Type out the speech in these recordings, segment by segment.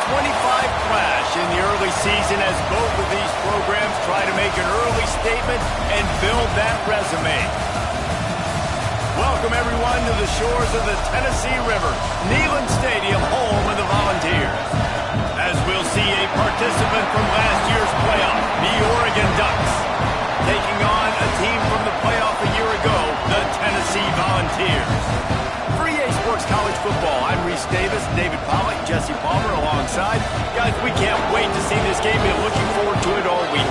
clash in the early season as both of these programs try to make an early statement and build that resume. Welcome, everyone, to the shores of the Tennessee River, Neyland Stadium, home of the Volunteers. As we'll see a participant from last year's playoff, the Oregon Ducks, taking on a team from the playoff a year ago, the Tennessee Volunteers. For EA Sports College Football, I'm Reese Davis, David Pollack, Jesse Palmer alongside. Guys, we can't wait to see this game. We're looking forward to it all week.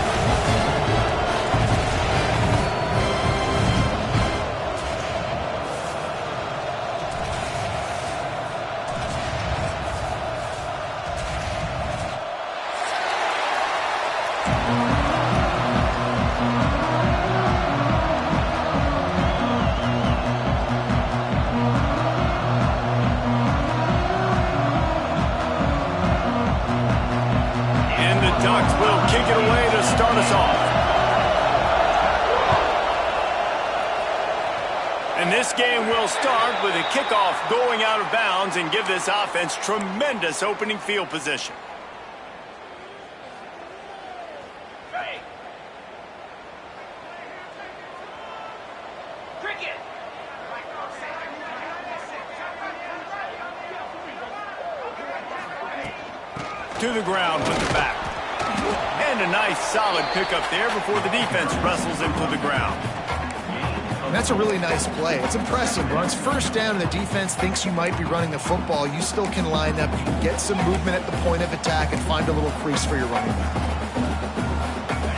Ducks will kick it away to start us off. And this game will start with a kickoff going out of bounds and give this offense tremendous opening field position. To the ground with the back. And a nice solid pickup there before the defense wrestles him to the ground. That's a really nice play. It's impressive. When it's first down and the defense thinks you might be running the football, you still can line up. You can get some movement at the point of attack and find a little crease for your running back.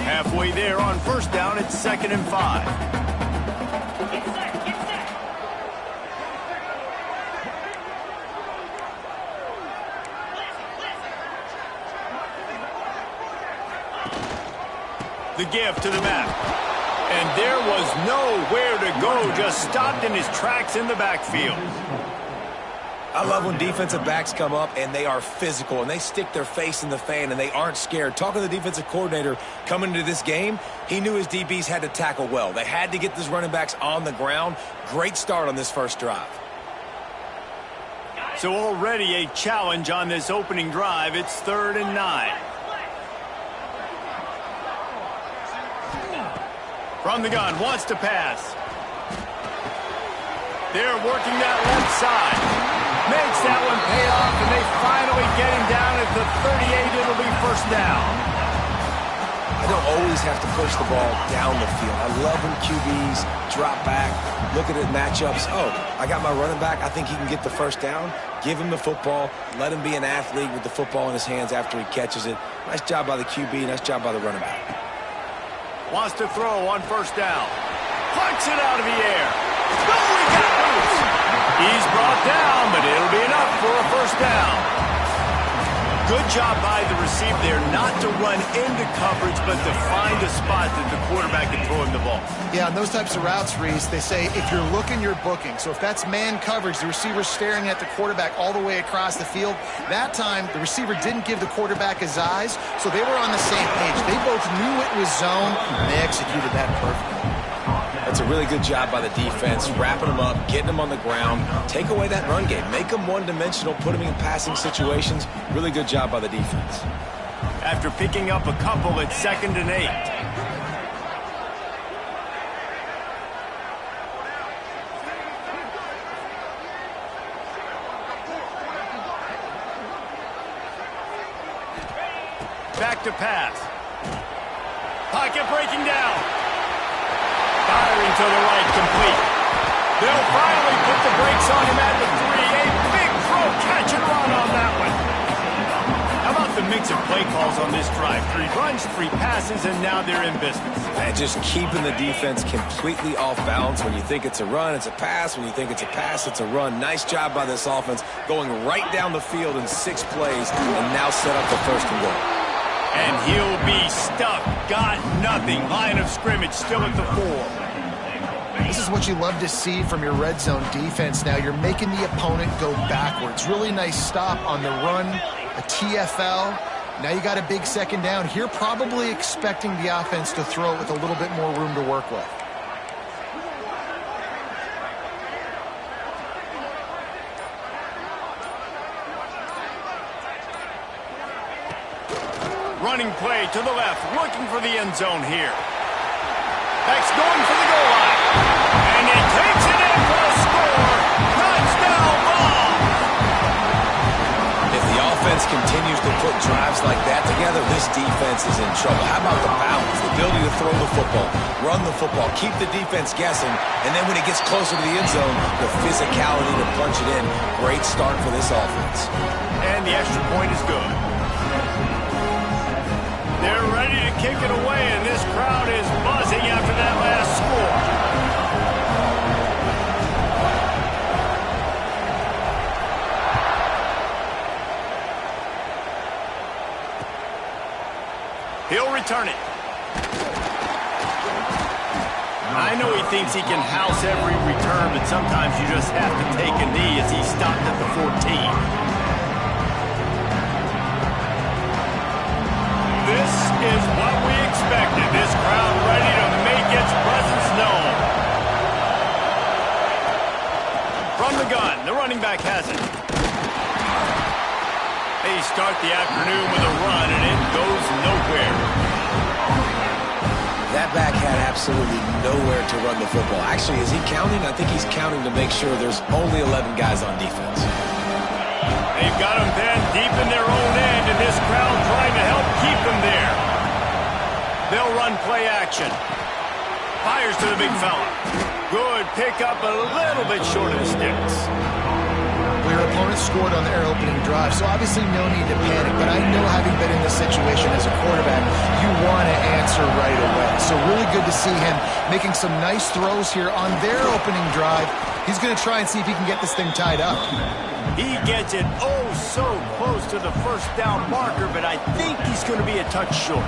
Halfway there on first down, it's 2nd and 5. The give to the back. And there was nowhere to go, just stopped in his tracks in the backfield. I love when defensive backs come up and they are physical and they stick their face in the fan and they aren't scared. Talking to the defensive coordinator coming into this game, he knew his DBs had to tackle well. They had to get these running backs on the ground. Great start on this first drive. So already a challenge on this opening drive. It's 3rd and 9. From the gun, wants to pass. They're working that left side. Makes that one pay off, and they finally get him down at the 38. It'll be first down. I don't always have to push the ball down the field. I love when QBs drop back, look at it matchups. Oh, I got my running back. I think he can get the first down. Give him the football. Let him be an athlete with the football in his hands after he catches it. Nice job by the QB. Nice job by the running back. Wants to throw on first down. Punts it out of the air. Oh, he got loose. He's brought down, but it'll be enough for a first down. Good job by the receiver there not to run into coverage, but to find a spot that the quarterback can throw him the ball. Yeah, on those types of routes, Reese, they say if you're looking, you're booking. So if that's man coverage, the receiver's staring at the quarterback all the way across the field. That time, the receiver didn't give the quarterback his eyes, so they were on the same page. They both knew it was zone, and they executed that perfectly. That's a really good job by the defense, wrapping them up, getting them on the ground. Take away that run game. Make them one-dimensional, put them in passing situations. Really good job by the defense. After picking up a couple, it's 2nd and 8. Back to pass. Pocket breaking down. Firing to the right, complete. They'll finally put the brakes on him at the 3. A big throw, catch and run on that one. How about the mix of play calls on this drive? 3 runs, 3 passes, and now they're in business. And just keeping the defense completely off balance. When you think it's a run, it's a pass. When you think it's a pass, it's a run. Nice job by this offense, going right down the field in 6 plays, and now set up the 1st and goal. And he'll be stuck. Got nothing. Line of scrimmage still at the 4. This is what you love to see from your red zone defense now. You're making the opponent go backwards. Really nice stop on the run, a TFL. Now you got a big 2nd down. Here probably expecting the offense to throw it with a little bit more room to work with. Running play to the left, looking for the end zone here. Backs going for the goal line. And he takes it in for a score. Touchdown ball. If the offense continues to put drives like that together, this defense is in trouble. How about the balance, the ability to throw the football, run the football, keep the defense guessing, and then when it gets closer to the end zone, the physicality to punch it in. Great start for this offense. And the extra point is good. They're ready to kick it away, and this crowd is buzzing after that last score. He'll return it. I know he thinks he can house every return, but sometimes you just have to take a knee as he stopped at the 14. This is what we expected. This crowd ready to make its presence known. From the gun, the running back has it. They start the afternoon with a run, and it goes nowhere. That back had absolutely nowhere to run the football. Actually, is he counting? I think he's counting to make sure there's only 11 guys on defense. They've got them then deep in their own end, and this crowd trying to help keep them there. They'll run play action. Fires to the big fella. Good pickup, a little bit short of the sticks. Your opponent scored on their opening drive, so obviously no need to panic. But I know, having been in this situation as a quarterback, you want to answer right away. So really good to see him making some nice throws here on their opening drive. He's going to try and see if he can get this thing tied up. He gets it oh so close to the first down marker, but I think he's going to be a touch short.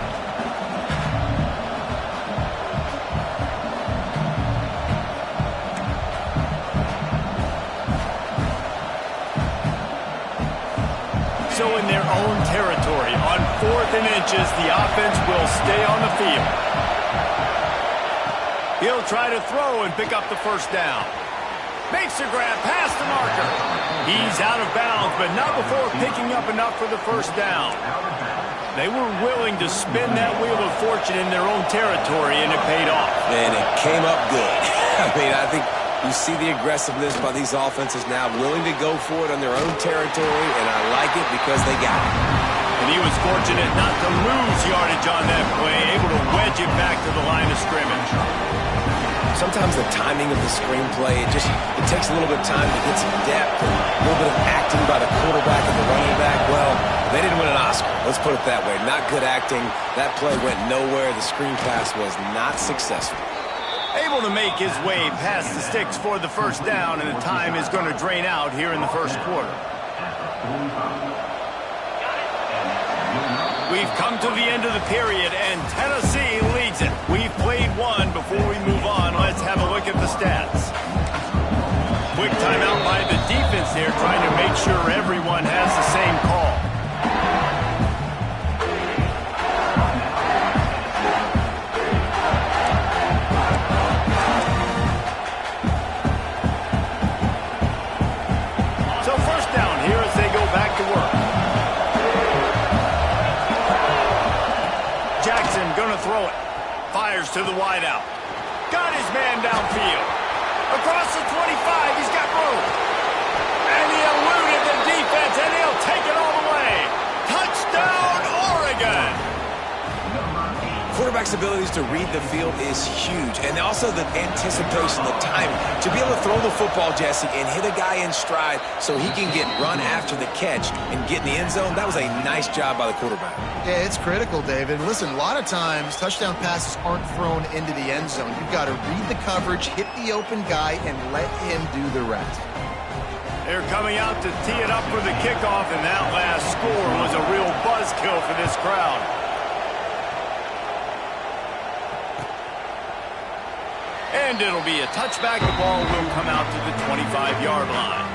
So in their own territory, on 4th and inches, the offense will stay on the field. He'll try to throw and pick up the first down. Makes a grab past the marker. He's out of bounds, but not before picking up enough for the first down. They were willing to spin that wheel of fortune in their own territory, and it paid off. And it came up good. I think you see the aggressiveness by these offenses now, willing to go for it on their own territory, and I like it because they got it. And he was fortunate not to lose yardage on that play, able to wedge it back to the line of scrimmage. Sometimes the timing of the screenplay, it takes a little bit of time to get some depth and a little bit of acting by the quarterback and the running back. Well, they didn't win an Oscar. Let's put it that way. Not good acting. That play went nowhere. The screen pass was not successful. Able to make his way past the sticks for the first down, and the time is going to drain out here in the first quarter. We've come to the end of the period, and Tennessee leads it. We've played one. Before we move on, let's have a look at the stats. Quick timeout by the defense there, trying to make sure everyone has the same call. So first down here as they go back to work. Jackson gonna throw it. Fires to the wideout. Got his man downfield. Across the 25, he's got room. And he eluded the defense, and he'll take it all the way. Touchdown, Oregon! Quarterback's abilities to read the field is huge, and also the anticipation, the time to be able to throw the football, Jesse, and hit a guy in stride so he can get run after the catch and get in the end zone. That was a nice job by the quarterback. Yeah, it's critical, David. Listen, a lot of times touchdown passes aren't thrown into the end zone. You've got to read the coverage, hit the open guy, and let him do the rest. They're coming out to tee it up for the kickoff, and that last score was a real buzzkill for this crowd. And it'll be a touchback. The ball will come out to the 25-yard line.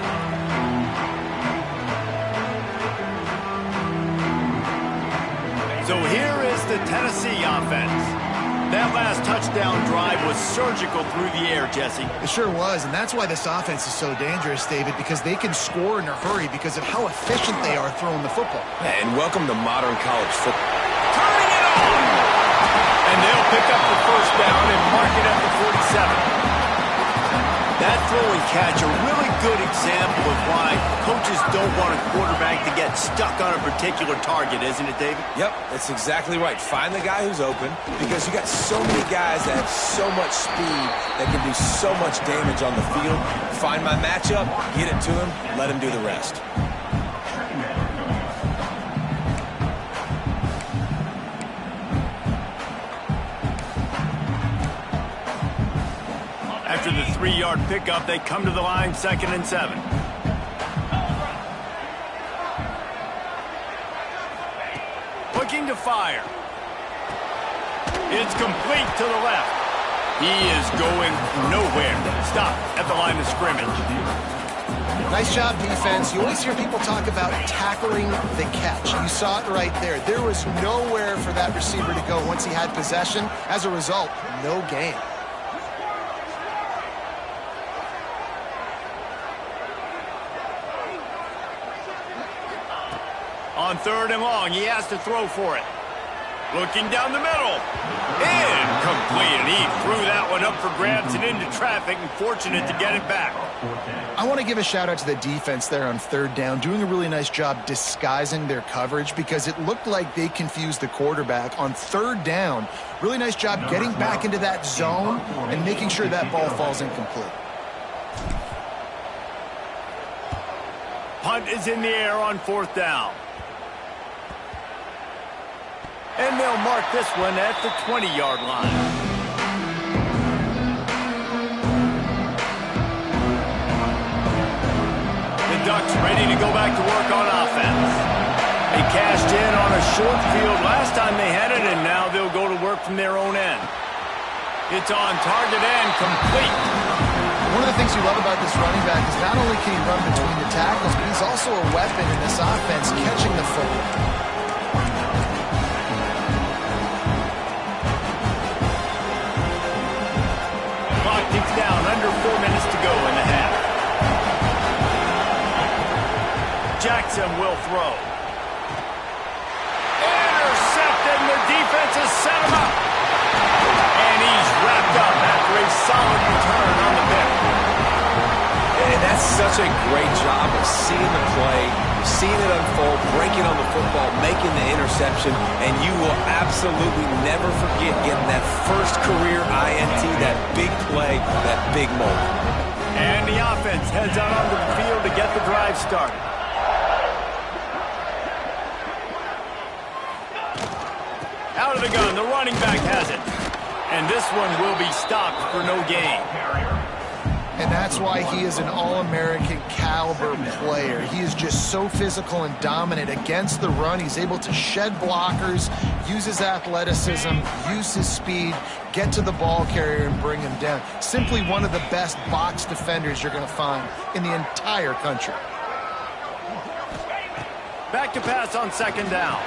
So here is the Tennessee offense. That last touchdown drive was surgical through the air, Jesse. It sure was, and that's why this offense is so dangerous, David, because they can score in a hurry because of how efficient they are throwing the football. And welcome to modern college football. Turning it on! And they'll pick up the first down and mark it at the 47. That throw and catch, a really good example of why coaches don't want a quarterback to get stuck on a particular target, isn't it, David? Yep, that's exactly right. Find the guy who's open because you got so many guys that have so much speed that can do so much damage on the field. Find my matchup, get it to him, let him do the rest. After the 3-yard pickup, they come to the line, 2nd and 7. Looking to fire. It's complete to the left. He is going nowhere. Stop at the line of scrimmage. Nice job, defense. You always hear people talk about tackling the catch. You saw it right there. There was nowhere for that receiver to go once he had possession. As a result, no gain. On 3rd and long, he has to throw for it. Looking down the middle. Incomplete. And he threw that one up for grabs and into traffic, and fortunate to get it back. I want to give a shout out to the defense there on 3rd down, doing a really nice job disguising their coverage because it looked like they confused the quarterback on 3rd down. Really nice job getting back into that zone and making sure that ball falls incomplete. Punt is in the air on 4th down. And they'll mark this one at the 20-yard line. The Ducks ready to go back to work on offense. They cashed in on a short field last time they had it, and now they'll go to work from their own end. It's on target and complete. One of the things you love about this running back is not only can he run between the tackles, but he's also a weapon in this offense, catching the football. It's down, under 4 minutes to go in the half. Jackson will throw. Intercepted, and the defense has set him up. And he's wrapped up after a solid return on the pick. And that's such a great job of seeing the play, seeing it unfold, breaking on the football, making the interception, and you will absolutely never forget getting that first career INT, that big play, that big moment. And the offense heads out onto the field to get the drive started. Out of the gun, the running back has it. And this one will be stopped for no gain. And that's why he is an All-American caliber player. He is just so physical and dominant against the run. He's able to shed blockers, use his athleticism, use his speed, get to the ball carrier and bring him down. Simply one of the best box defenders you're going to find in the entire country. Back to pass on 2nd down.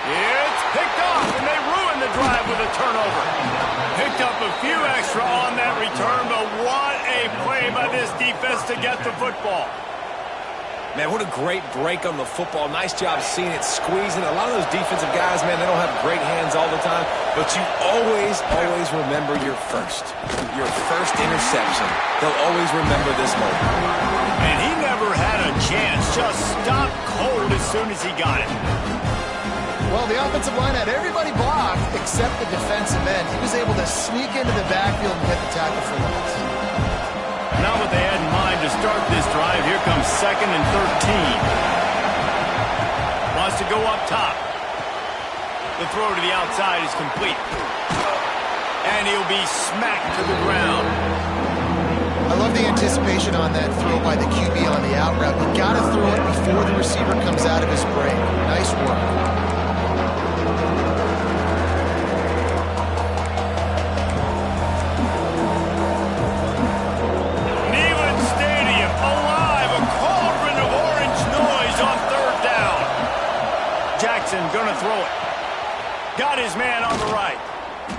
It's picked off, and they ruin the drive with a turnover. Picked up a few extra on that return, but what a play by this defense to get the football. Man, what a great break on the football. Nice job seeing it, squeezing. A lot of those defensive guys, man, they don't have great hands all the time, but you always remember your first interception. They'll always remember this moment. And he never had a chance, just stopped cold as soon as he got it. Well, the offensive line had everybody blocked except the defensive end. He was able to sneak into the backfield and get the tackle for loss. Not what they had in mind to start this drive. Here comes 2nd and 13. Wants to go up top. The throw to the outside is complete. And he'll be smacked to the ground. I love the anticipation on that throw by the QB on the out route. You got to throw it before the receiver comes out of his break. Nice work. Gonna throw it. Got his man on the right.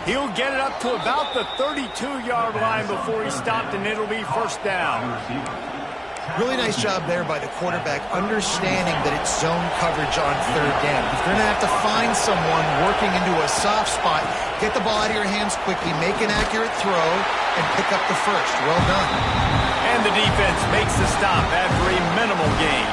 He'll get it up to about the 32-yard line before he stopped, and it'll be first down. Really nice job there by the quarterback, understanding that it's zone coverage on third down. If you're going to have to find someone working into a soft spot, get the ball out of your hands quickly, make an accurate throw, and pick up the first. Well done. And the defense makes the stop after a minimal gain.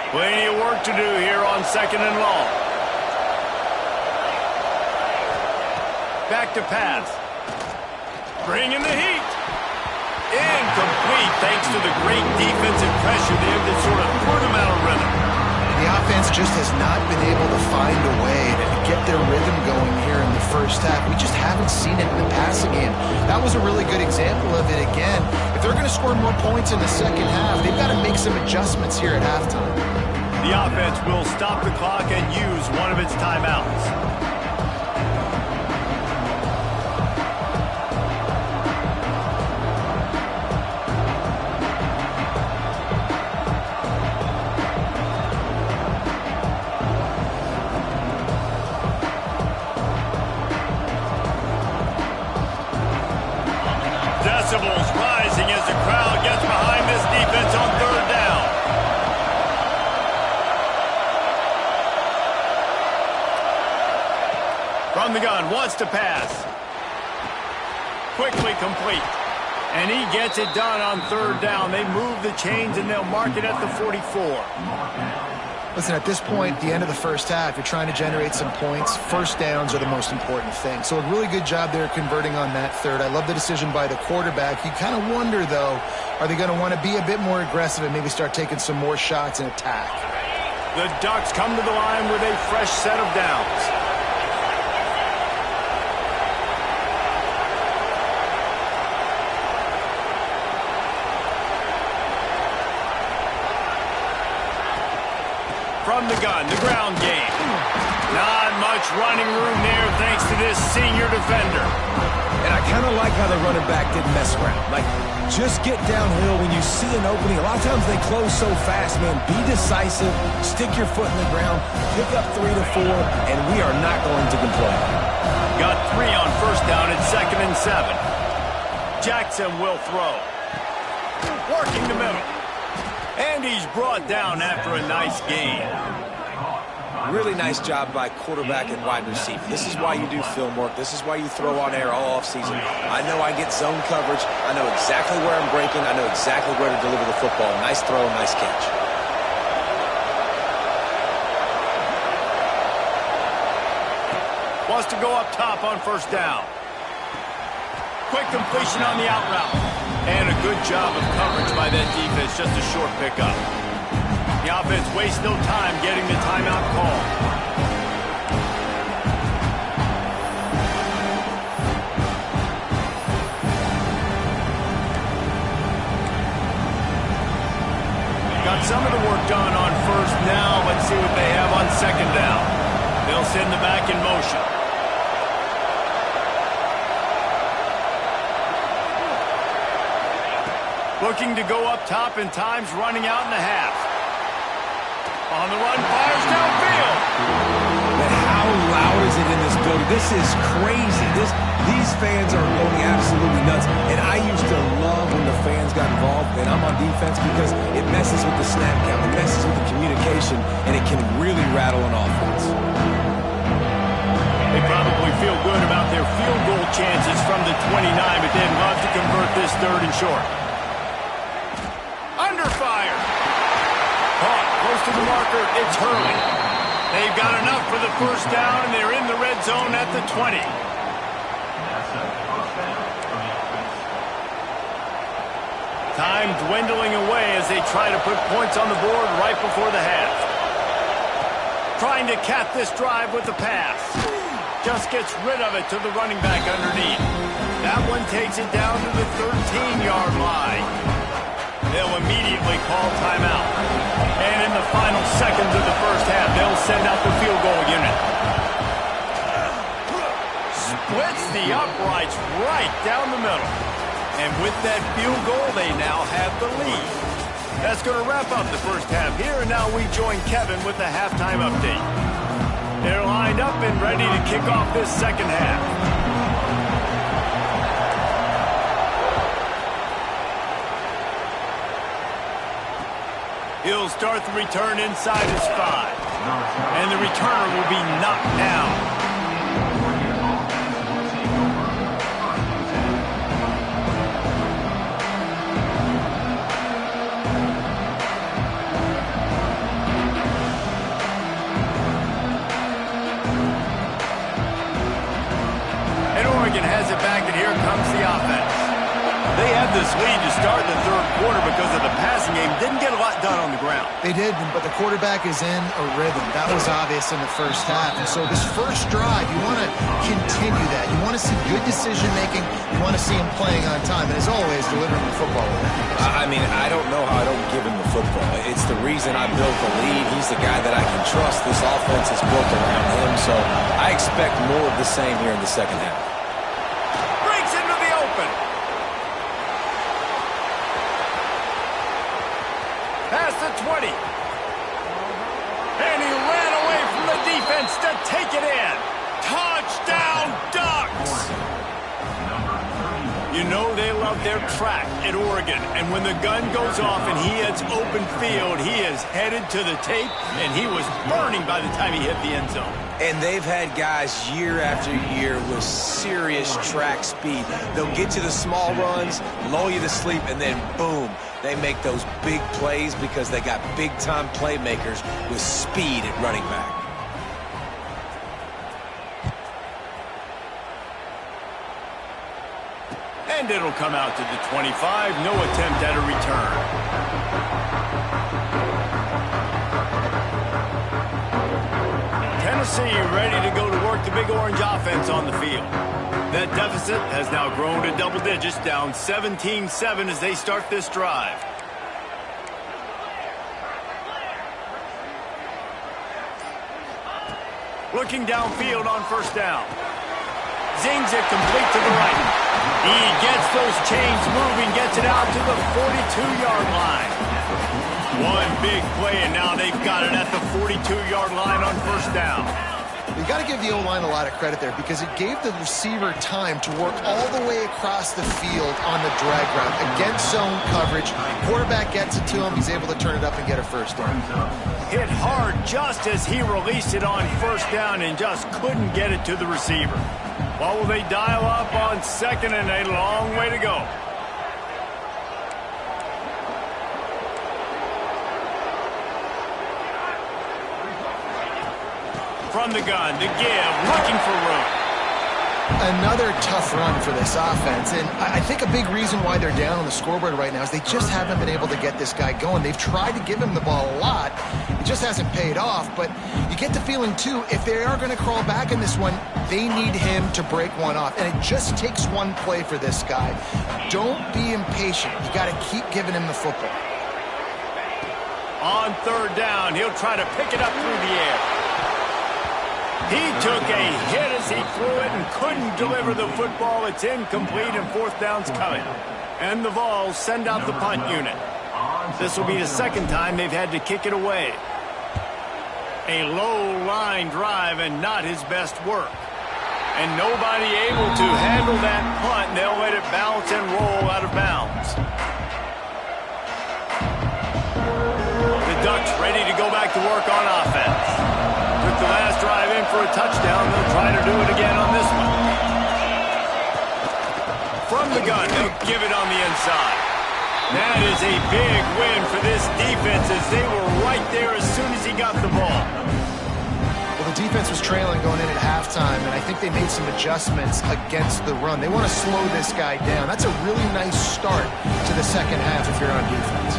Plenty of work to do here on second and long. Back to pass. Bringing the heat. Incomplete thanks to the great defensive pressure there that sort of threw them out of rhythm. The offense just has not been able to find a way to get their rhythm going here in the first half. We just haven't seen it in the passing game. That was a really good example of it again. If they're going to score more points in the second half, they've got to make some adjustments here at halftime. The offense will stop the clock and use one of its timeouts. Decibels rising as the crowd gets behind this defense on third down. From the gun, wants to pass. Quickly complete. And he gets it done on third down. They move the chains and they'll mark it at the 44. Listen, at this point, the end of the first half, you're trying to generate some points. First downs are the most important thing. So a really good job there converting on that third. I love the decision by the quarterback. You kind of wonder, though, are they going to want to be a bit more aggressive and maybe start taking some more shots and attack? The Ducks come to the line with a fresh set of downs. From the gun, the ground game. Not much running room there thanks to this senior defender. And I kind of like how the running back didn't mess around. Like, just get downhill when you see an opening. A lot of times they close so fast, man. Be decisive, stick your foot in the ground, pick up 3 to 4, and we are not going to complain. Got 3 on first down at 2nd and 7. Jackson will throw. Working the middle. And he's brought down after a nice gain. Really nice job by quarterback and wide receiver. This is why you do film work. This is why you throw on air all offseason. I know I get zone coverage. I know exactly where I'm breaking. I know exactly where to deliver the football. Nice throw, nice catch. Wants to go up top on first down. Quick completion on the out route. And a good job of coverage by that defense, just a short pickup. The offense wastes no time getting the timeout call. Got some of the work done on first. Now let's see what they have on second down. They'll send the back in motion. Looking to go up top, and time's running out in the half. On the run, fires downfield. Man, how loud is it in this building? This is crazy. These fans are going absolutely nuts. And I used to love when the fans got involved, and I'm on defense because it messes with the snap count, it messes with the communication, and it can really rattle an offense. They probably feel good about their field goal chances from the 29, but they'd love to convert this third and short. Under fire. Caught close to the marker. It's Hurley. They've got enough for the first down, and they're in the red zone at the 20. Time dwindling away as they try to put points on the board right before the half. Trying to cap this drive with the pass. Just gets rid of it to the running back underneath. That one takes it down to the 13-yard line. They'll immediately call timeout. And in the final seconds of the first half, they'll send out the field goal unit. Splits the uprights right down the middle. And with that field goal, they now have the lead. That's going to wrap up the first half here, and now we join Kevin with the halftime update. They're lined up and ready to kick off this second half. He'll start the return inside his 5. And the returner will be knocked down. Has it back, and here comes the offense. They had this lead to start the third quarter because of the passing game. Didn't get a lot done on the ground. They did, but the quarterback is in a rhythm. That was obvious in the first half. And so this first drive, you want to continue that. You want to see good decision-making. You want to see him playing on time. And as always, delivering the football. I mean, I don't know how I don't give him the football. It's the reason I built the lead. He's the guy that I can trust. This offense is built around him. So I expect more of the same here in the second half. Past the 20. And he ran away from the defense to take it in. Touchdown, Ducks! You know they love their track at Oregon. And when the gun goes off and he hits open field, he is headed to the tape, and he was burning by the time he hit the end zone. And they've had guys year after year with serious track speed. They'll get you the small runs, lull you to sleep, and then boom, they make those big plays because they got big-time playmakers with speed at running back. And it'll come out to the 25. No attempt at a return. Tennessee ready to go to work the Big Orange offense on the field. That deficit has now grown to double digits, down 17-7 as they start this drive. Looking downfield on first down. Zings it complete to the right. He gets those chains moving, gets it out to the 42-yard line. One big play, and now they've got it at the 42-yard line on first down. You got to give the O-line a lot of credit there because it gave the receiver time to work all the way across the field on the drag route against zone coverage. Quarterback gets it to him. He's able to turn it up and get a first down. Hit hard just as he released it on first down and just couldn't get it to the receiver. What will they dial up on second and a long way to go? From the gun, to give, looking for room. Another tough run for this offense, and I think a big reason why they're down on the scoreboard right now is they just haven't been able to get this guy going. They've tried to give him the ball a lot. It just hasn't paid off, but you get the feeling, too, if they are going to crawl back in this one, they need him to break one off, and it just takes one play for this guy. Don't be impatient. You got to keep giving him the football. On third down, he'll try to pick it up through the air. He took a hit as he threw it and couldn't deliver the football. It's incomplete, and fourth down's coming. And the Vols send out the punt unit. This will be the second time they've had to kick it away. A low-line drive and not his best work. And nobody able to handle that punt. They'll let it bounce and roll out of bounds. The Ducks ready to go back to work on offense. Took the last drive in for a touchdown. They'll try to do it again on this one. From the gun, they'll give it on the inside. That is a big win for this defense as they were right there as soon as he got the ball. Well, the defense was trailing going in at halftime, and I think they made some adjustments against the run. They want to slow this guy down. That's a really nice start to the second half if you're on defense.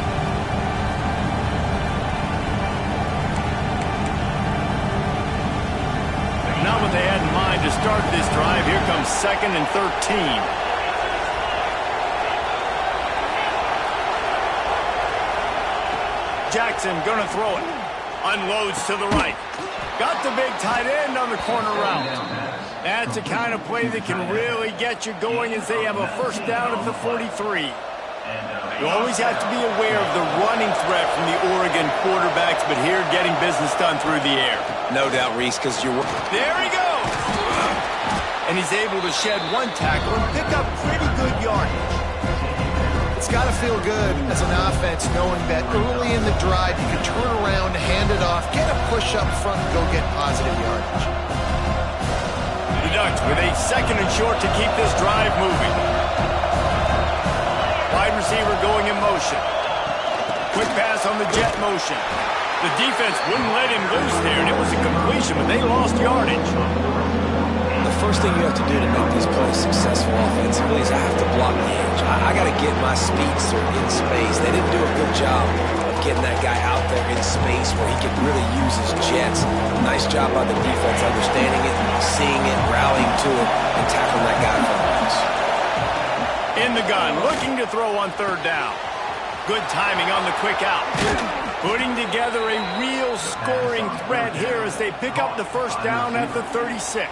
Not what they had in mind to start this drive. Here comes 2nd and 13. Jackson gonna throw it. Unloads to the right. Got the big tight end on the corner route. That's the kind of play that can really get you going as they have a first down at the 43. You always have to be aware of the running threat from the Oregon quarterbacks, but here getting business done through the air. No doubt, Reese, because you're... There he goes! And he's able to shed one tackle and pick up pretty good yardage. It's got to feel good as an offense knowing that early in the drive you can turn around, hand it off, get a push up front, and go get positive yardage. The Ducks with a second and short to keep this drive moving. Wide receiver going in motion. Quick pass on the jet motion. The defense wouldn't let him loose there, and it was a completion, but they lost yardage. The first thing you have to do to make this play successful offensively is I have to block the edge. I got to get my speedster in space. They didn't do a good job of getting that guy out there in space where he could really use his jets. Nice job by the defense understanding it, seeing it, rallying to it, and tackling that guy for the pass. In the gun, looking to throw on third down. Good timing on the quick out. Putting together a real scoring threat here as they pick up the first down at the 36.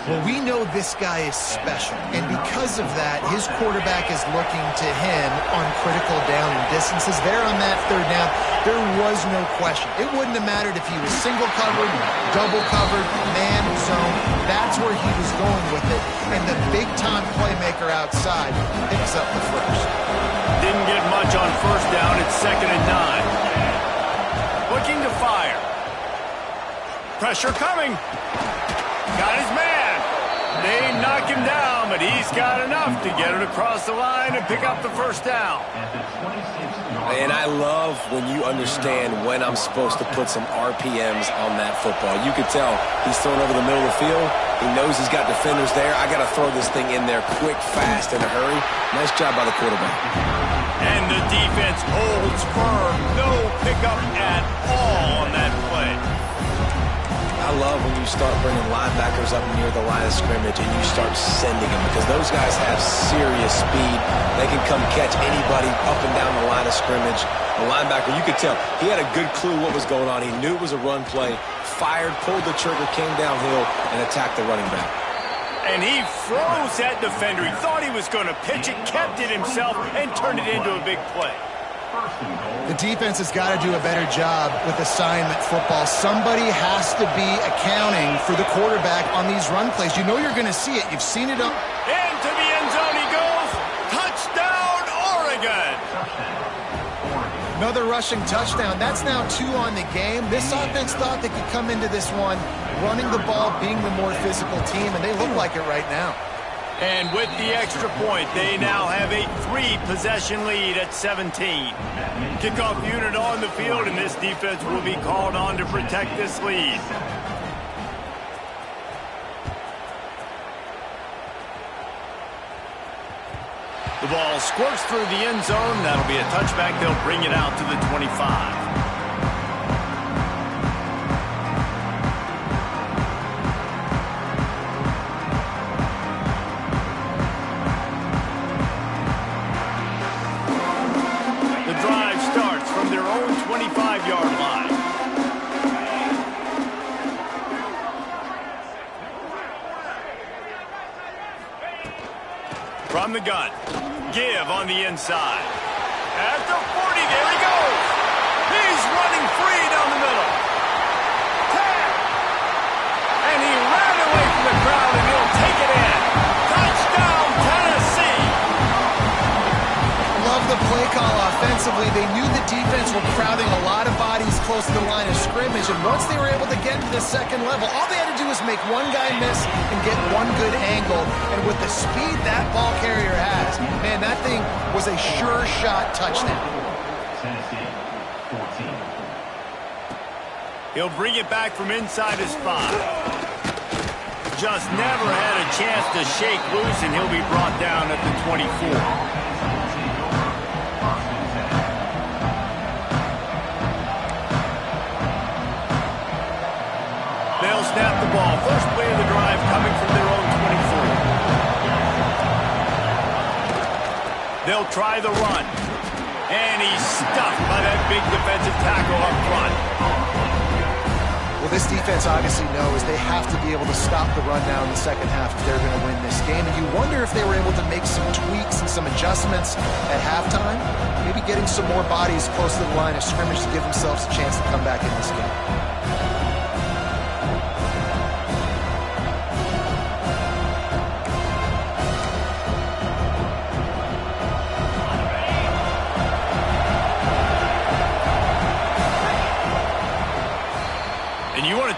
Well, we know this guy is special, and because of that, his quarterback is looking to him on critical down and distances. There on that third down, there was no question. It wouldn't have mattered if he was single covered, double covered, man zone. That's where he was going with it, and the big-time playmaker outside picks up the first. Didn't get much on first down. It's 2nd and 9. Looking to fire. Pressure coming. Got his man. They knock him down, but he's got enough to get it across the line and pick up the first down. And I love when you understand when I'm supposed to put some RPMs on that football. You could tell he's thrown over the middle of the field. He knows he's got defenders there. I got to throw this thing in there quick, fast, in a hurry. Nice job by the quarterback. And the defense holds firm. No pickup at all on that play. I love when you start bringing linebackers up near the line of scrimmage and you start sending them because those guys have serious speed. They can come catch anybody up and down the line of scrimmage. The linebacker, you could tell, he had a good clue what was going on. He knew it was a run play, fired, pulled the trigger, came downhill, and attacked the running back. And he froze that defender. He thought he was going to pitch it, kept it himself, and turned it into a big play. The defense has got to do a better job with assignment football. Somebody has to be accounting for the quarterback on these run plays. You know you're going to see it. You've seen it up. Into the end zone he goes. Touchdown, Oregon. Another rushing touchdown. That's now 2 on the game. This offense thought they could come into this one running the ball, being the more physical team, and they look like it right now. And with the extra point, they now have a 3-possession lead at 17. Kickoff unit on the field, and this defense will be called on to protect this lead. The ball squirts through the end zone. That'll be a touchback. They'll bring it out to the 25. Their own 25-yard line. From the gun. Give on the inside. At the 40, there he goes. He's running free down the middle. 10. And he ran away from the crowd, and he'll take it in. Touchdown, Tennessee. Love the play call offensively. They knew the defense were crowding a lot of bodies close to the line of scrimmage, and once they were able to get to the second level, all they had to do was make one guy miss and get one good angle, and with the speed that ball carrier has, man, that thing was a sure shot touchdown. He'll bring it back from inside his spot. Just never had a chance to shake loose, and he'll be brought down at the 24. They'll snap the ball. First play of the drive coming from their own 24. They'll try the run. And he's stuffed by that big defensive tackle up front. Well, this defense obviously knows they have to be able to stop the run now in the second half if they're going to win this game. And you wonder if they were able to make some tweaks and some adjustments at halftime, maybe getting some more bodies close to the line of scrimmage to give themselves a chance to come back in this game.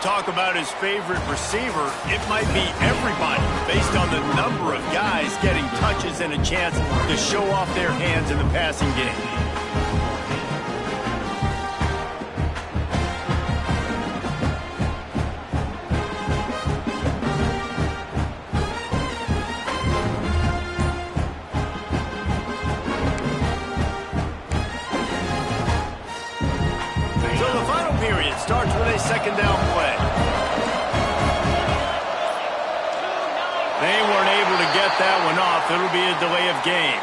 Talk about his favorite receiver, it might be everybody based on the number of guys getting touches and a chance to show off their hands in the passing game. Starts with a second down play. They weren't able to get that one off. It'll be a delay of game.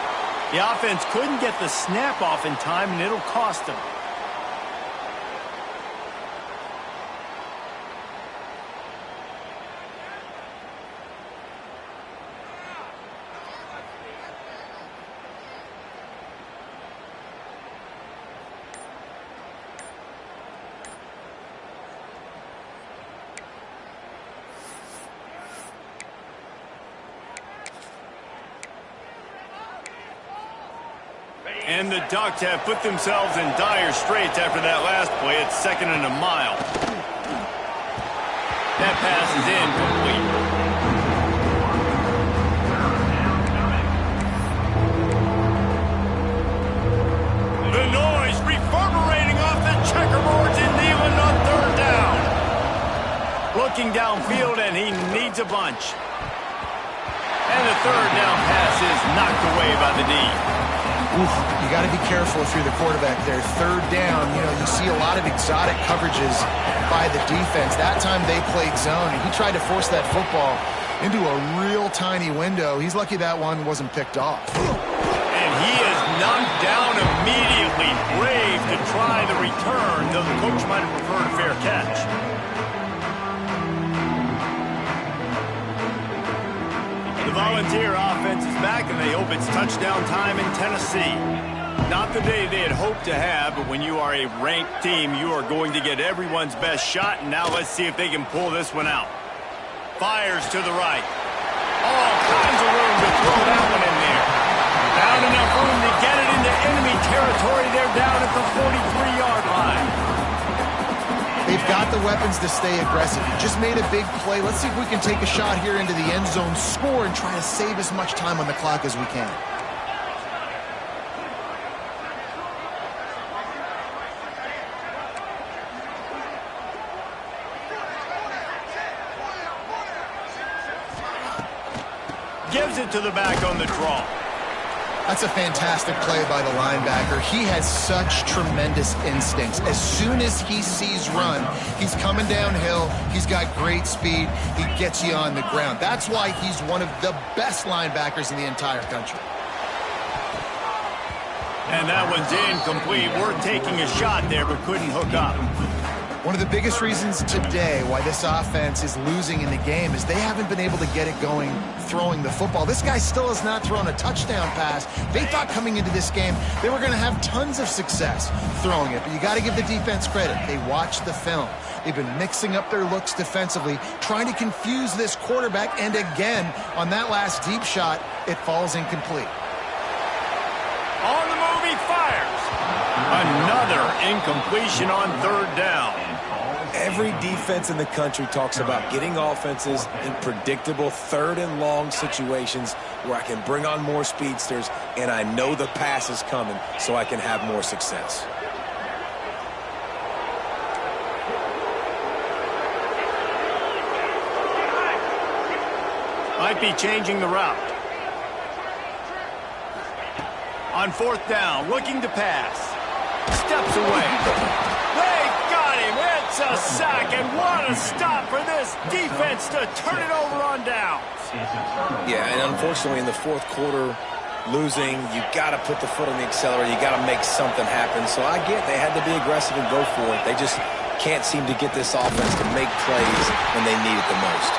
The offense couldn't get the snap off in time, and it'll cost them. And the Ducks have put themselves in dire straits after that last play. It's 2nd and a mile. That pass is incomplete. The noise reverberating off the checkerboards in Neyland on 3rd down. Looking downfield, and he needs a bunch. And the 3rd down pass is knocked away by the D. Oof, you got to be careful if you're the quarterback there. 3rd down, you see a lot of exotic coverages by the defense. That time they played zone, and he tried to force that football into a real tiny window. He's lucky that one wasn't picked off. And he is knocked down immediately. Brave to try the return, though the coach might have preferred a fair catch. The Volunteer offense is back, and they hope it's touchdown time in Tennessee. Not the day they had hoped to have, but when you are a ranked team, you are going to get everyone's best shot, and now let's see if they can pull this one out. Fires to the right. All kinds of room to throw that one in there. Not enough room to get it into enemy territory. They're down at the 43-yard line. They've got the weapons to stay aggressive. He just made a big play. Let's see if we can take a shot here into the end zone, score, and try to save as much time on the clock as we can. Gives it to the back on the draw. That's a fantastic play by the linebacker. He has such tremendous instincts. As soon as he sees run, he's coming downhill. He's got great speed. He gets you on the ground. That's why he's one of the best linebackers in the entire country. And that one's incomplete. We're taking a shot there, but couldn't hook up. One of the biggest reasons today why this offense is losing in the game is they haven't been able to get it going throwing the football. This guy still has not thrown a touchdown pass. They thought coming into this game they were going to have tons of success throwing it, but you got to give the defense credit. They watched the film. They've been mixing up their looks defensively, trying to confuse this quarterback, and again, on that last deep shot, it falls incomplete. On the move, he fires. Another incompletion on 3rd down. Every defense in the country talks about getting offenses in predictable 3rd and long situations where I can bring on more speedsters and I know the pass is coming so I can have more success. Might be changing the route. On 4th down, looking to pass. Steps away. They got him. It's a sack, and what a stop for this defense to turn it over on downs. Yeah, and unfortunately in the 4th quarter, losing, you got to put the foot on the accelerator. You got to make something happen. So I get they had to be aggressive and go for it. They just can't seem to get this offense to make plays when they need it the most.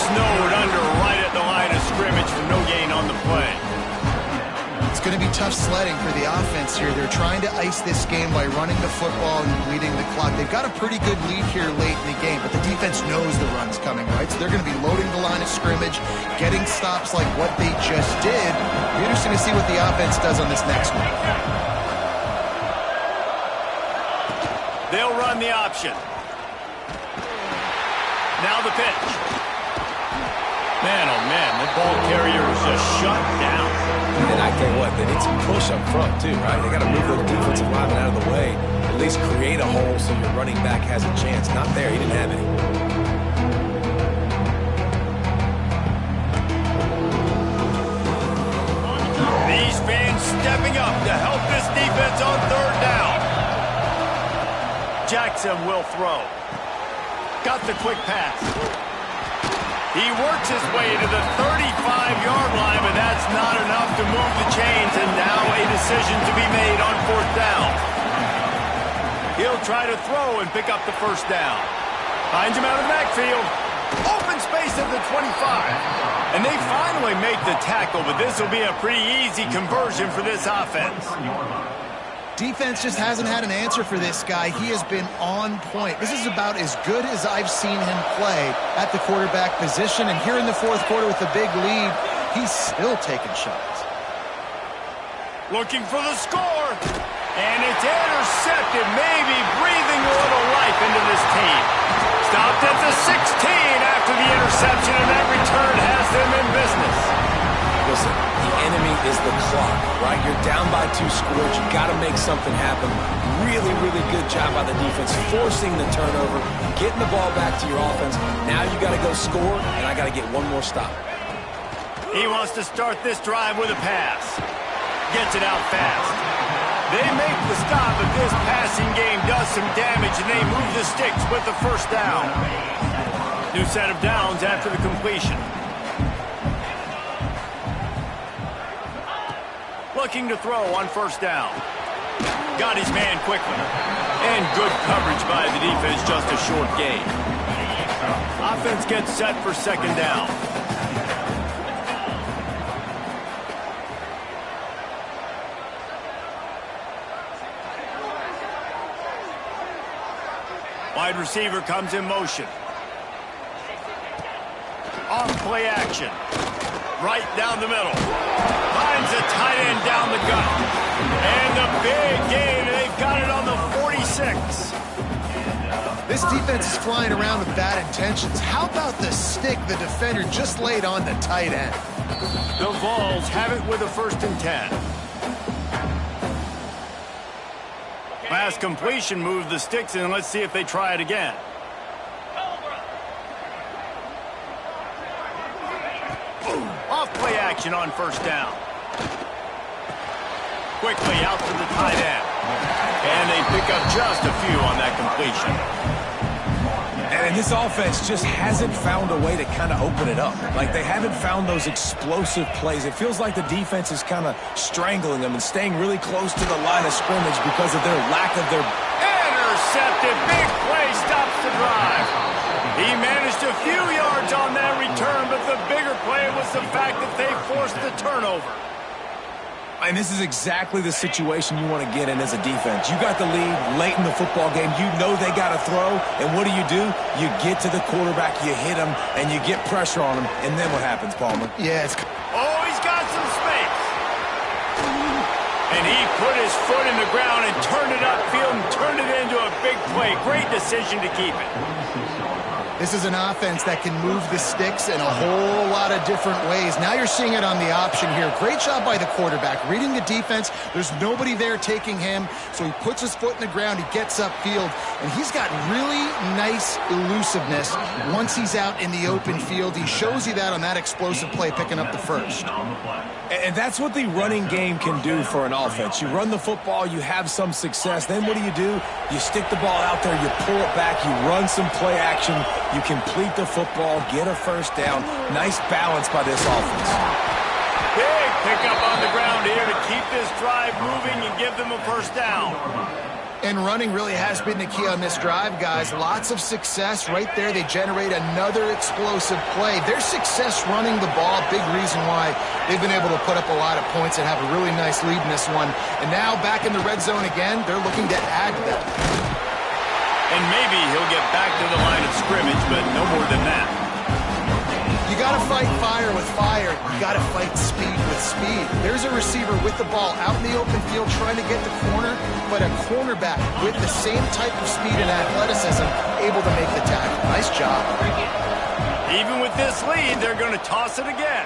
Snowed under right at the line of scrimmage for no gain on the play. It's going to be tough sledding for the offense here. They're trying to ice this game by running the football and bleeding the clock. They've got a pretty good lead here late in the game, but the defense knows the run's coming, right? So they're going to be loading the line of scrimmage, getting stops like what they just did. It'll be interesting to see what the offense does on this next one. They'll run the option. Now the pitch. Man, oh man, the ball carrier is just shut down. And I tell you what, they need some push up front too, right? They got to move the defensive lineman out of the way, at least create a hole so your running back has a chance. Not there, he didn't have any. These fans stepping up to help this defense on third down. Jackson will throw. Got the quick pass. He works his way to the 35-yard line, but that's not enough to move the chains, and now a decision to be made on fourth down. He'll try to throw and pick up the first down. Finds him out of the backfield. Open space at the 25. And they finally make the tackle, but this will be a pretty easy conversion for this offense. Defense just hasn't had an answer for this guy. He has been on point. This is about as good as I've seen him play at the quarterback position. And here in the fourth quarter with a big lead, he's still taking shots. Looking for the score. And it's intercepted, maybe breathing a little life into this team. Stopped at the 16 after the interception, and that return has them in business. Listen, the enemy is the clock, right? You're down by 2 scores. You got to make something happen. Really, really good job by the defense, forcing the turnover, getting the ball back to your offense. Now you got to go score, and I got to get one more stop. He wants to start this drive with a pass. Gets it out fast. They make the stop, but this passing game does some damage, and they move the sticks with the first down. New set of downs after the completion. Looking to throw on first down. Got his man quickly. And good coverage by the defense, just a short gain. Offense gets set for second down. Wide receiver comes in motion. Off play action. Right down the middle. Finds a tight end down the gut. And the big gain. They've got it on the 46. This defense is flying around with bad intentions. How about the stick the defender just laid on the tight end? The Vols have it with a 1st and 10. Pass completion moves the sticks in. Let's see if they try it again. Off play action on first down. Quickly out to the tight end. And they pick up just a few on that completion. And this offense just hasn't found a way to kind of open it up. Like, they haven't found those explosive plays. It feels like the defense is kind of strangling them and staying really close to the line of scrimmage because of their lack of their... Intercepted. Big play stops the drive. He managed a few yards on that return, but the bigger play was the fact that they forced the turnover. And this is exactly the situation you want to get in as a defense. You got the lead late in the football game. You know they got to throw. And what do? You get to the quarterback, you hit him, and you get pressure on him. And then what happens, Palmer? Yeah, Oh, he's got some space. And he put his foot in the ground and turned it upfield and turned it into a big play. Great decision to keep it. This is an offense that can move the sticks in a whole lot of different ways. Now you're seeing it on the option here. Great job by the quarterback. Reading the defense, there's nobody there taking him, so he puts his foot in the ground, he gets upfield, and he's got really nice elusiveness once he's out in the open field. He shows you that on that explosive play, picking up the first. And that's what the running game can do for an offense. You run the football, you have some success. Then what do? You stick the ball out there, you pull it back, you run some play action, you complete the football, get a first down. Nice balance by this offense. Big pickup on the ground here to keep this drive moving and give them a first down. And running really has been the key on this drive, guys. Lots of success right there. They generate another explosive play. Their success running the ball, big reason why they've been able to put up a lot of points and have a really nice lead in this one. And now back in the red zone again, they're looking to add to that. And maybe he'll get back to the line of scrimmage, but no more than that. You got to fight fire with fire. You got to fight speed with speed. There's a receiver with the ball out in the open field trying to get the corner, but a cornerback with the same type of speed and athleticism able to make the tackle. Nice job. Even with this lead, they're going to toss it again.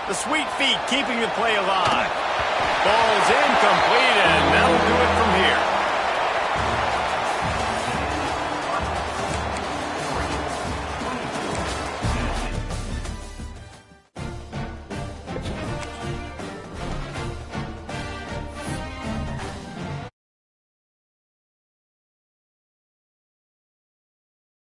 The sweet feet keeping the play alive. Ball's incomplete,